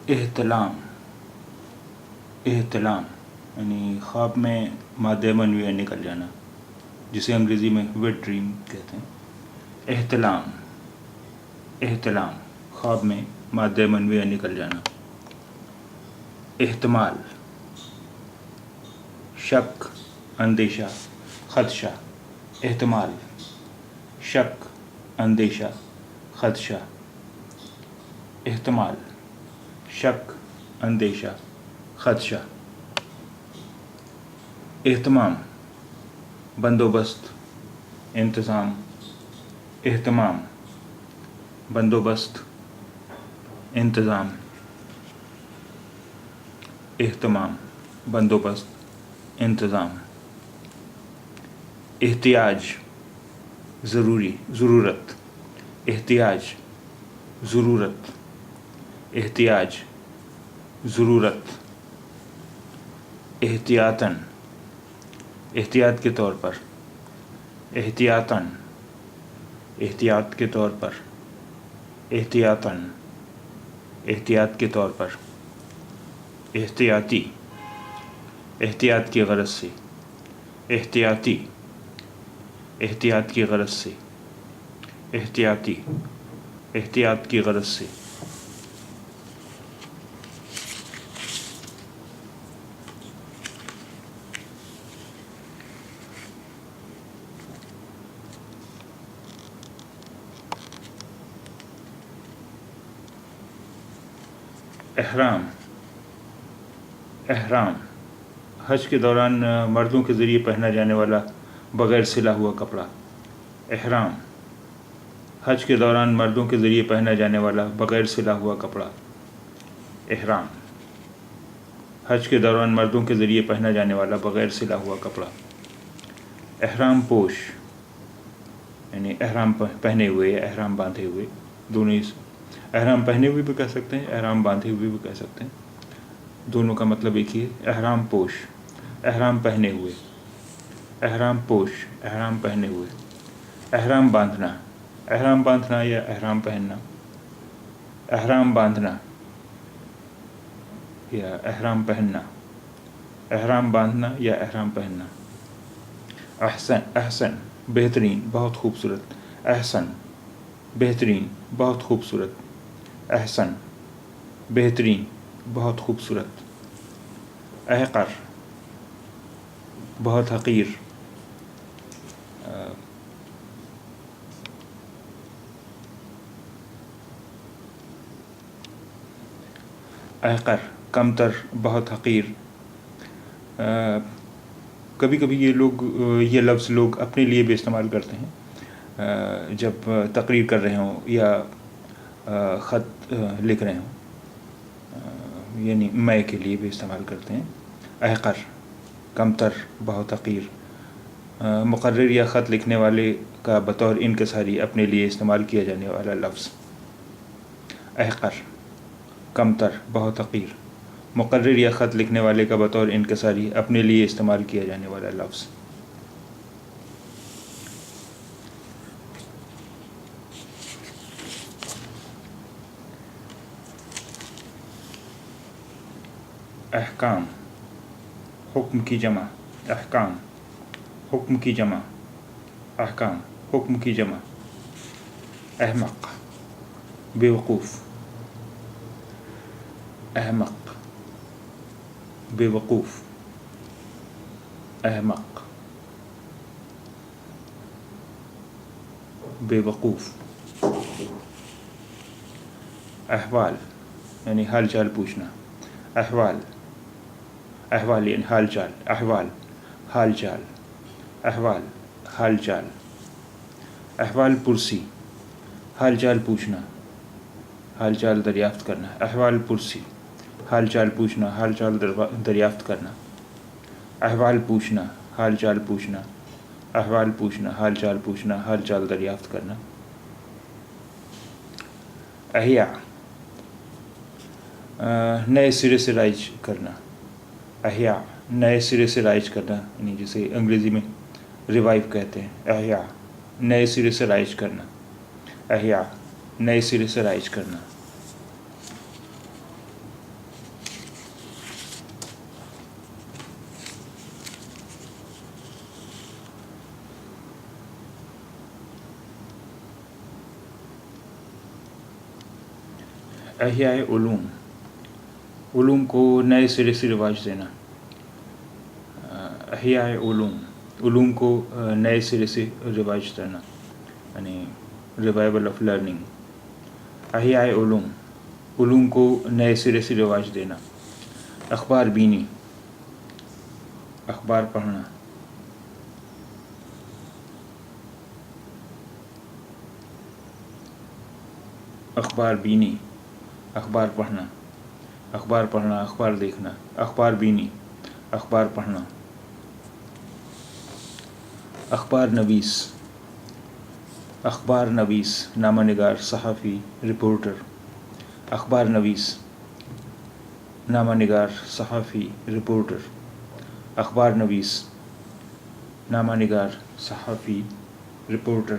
احتلام احتلام یعنی خواب میں مادہ منویہ نکل جانا، جسے انگریزی میں ویٹ ڈریم کہتے ہیں۔ احتلام احتلام خواب میں مادہ منویہ نکل جانا۔ احتمال شک، اندیشہ، خدشہ۔ احتمال شک، اندیشہ، خدشہ۔ احتمال شک، اندیشہ، خدشہ۔ اہتمام بندوبست، انتظام۔ اہتمام بندوبست، انتظام۔ اہتمام بندوبست، انتظام۔ احتیاج ضروری، ضرورت۔ احتیاج ضرورت۔ احتیاج ضرورت۔ احتیاطاً احتیاط کے طور پر۔ احتیاطاً احتیاط کے طور پر۔ احتیاطاً احتیاط کے طور پر۔ احتیاطی احتیاط کی غرض سے۔ احتیاطی احتیاط کی غرض سے۔ احتیاطی احتیاط کی غرض سے۔ احرام احرام حج کے دوران مردوں کے ذریعے پہنا جانے والا بغیر سلا ہوا کپڑا۔ احرام حج کے دوران مردوں کے ذریعے پہنا جانے والا بغیر سلا ہوا کپڑا۔ احرام حج کے دوران مردوں کے ذریعے پہنا جانے والا بغیر سلا ہوا کپڑا۔ احرام پوش یعنی احرام پہنے ہوئے یا احرام باندھے ہوئے، دونوں احرام پہنے ہوئے بھی کہہ سکتے ہیں، احرام باندھے ہوئے بھی کہہ سکتے ہیں، دونوں کا مطلب ایک ہی ہے۔ احرام پوش احرام پہنے ہوئے۔ احرام پوش احرام پہنے ہوئے۔ احرام باندھنا احرام باندھنا یا احرام پہننا۔ احرام باندھنا یا احرام پہننا۔ احرام باندھنا یا احرام پہننا۔ احسن احسن بہترین، بہت خوبصورت۔ احسن بہترین، بہت خوبصورت۔ احسن بہترین، بہت خوبصورت۔ احقر بہت حقیر۔ احقر کمتر، بہت حقیر۔ کبھی کبھی یہ لفظ لوگ اپنے لیے بھی استعمال کرتے ہیں جب تقریر کر رہے ہوں یا خط لکھ رہے ہوں، یعنی میں کے لیے بھی استعمال کرتے ہیں۔ احقر کمتر، بہت حقیر۔ مقرر یا خط لکھنے والے کا بطور انکساری اپنے لیے استعمال کیا جانے والا لفظ۔ احقر کمتر، بہت حقیر۔ مقرر یا خط لکھنے والے کا بطور انکساری اپنے لیے استعمال کیا جانے والا لفظ۔ احکام حکم کی جمع۔ احکام حکم کی جمع۔ احکام حکم کی جمع۔ احمق بیوقوف۔ احمق بیوقوف۔ احمق بیوقوف۔ احوال یعنی حال چال پوچھنا۔ احوال احوال یعنی حال چال۔ احوال حال چال۔ احوال حال چال۔ احوال پرسی حال چال پوچھنا، حال چال دریافت کرنا۔ احوال پرسی حال چال پوچھنا، حال چال دریافت کرنا۔ احوال پوچھنا، حال چال پوچھنا۔ احوال پوچھنا، حال چال پوچھنا، حال چال دریافت کرنا۔ احیا نئے سرے سے رائج کرنا۔ احیا نئے سرے سے رائج کرنا، یعنی جسے انگریزی میں ریوائیو کہتے ہیں۔ احیا نئے سرے سے رائج کرنا۔ احیا نئے سرے سے رائج کرنا۔ احیاء علوم، علوم کو نئے سرے سے رواج دینا. احیاء علوم، علوم کو نئے سرے سے رواج دینا، یعنی ریوائول آف لرننگ. احیاء علوم، علوم کو نئے سرے سے رواج دینا. اخبار بینی، اخبار پڑھنا. اخبار بینی، اخبار پڑھنا. اخبار پڑھنا، اخبار دیکھنا. اخبار بینی، اخبار پڑھنا. اخبار نویس، اخبار نویس، نامہ نگار، صحافی، رپورٹر. اخبار نویس، نامہ نگار، صحافی، رپورٹر. اخبار نویس، نامہ نگار، صحافی، رپورٹر.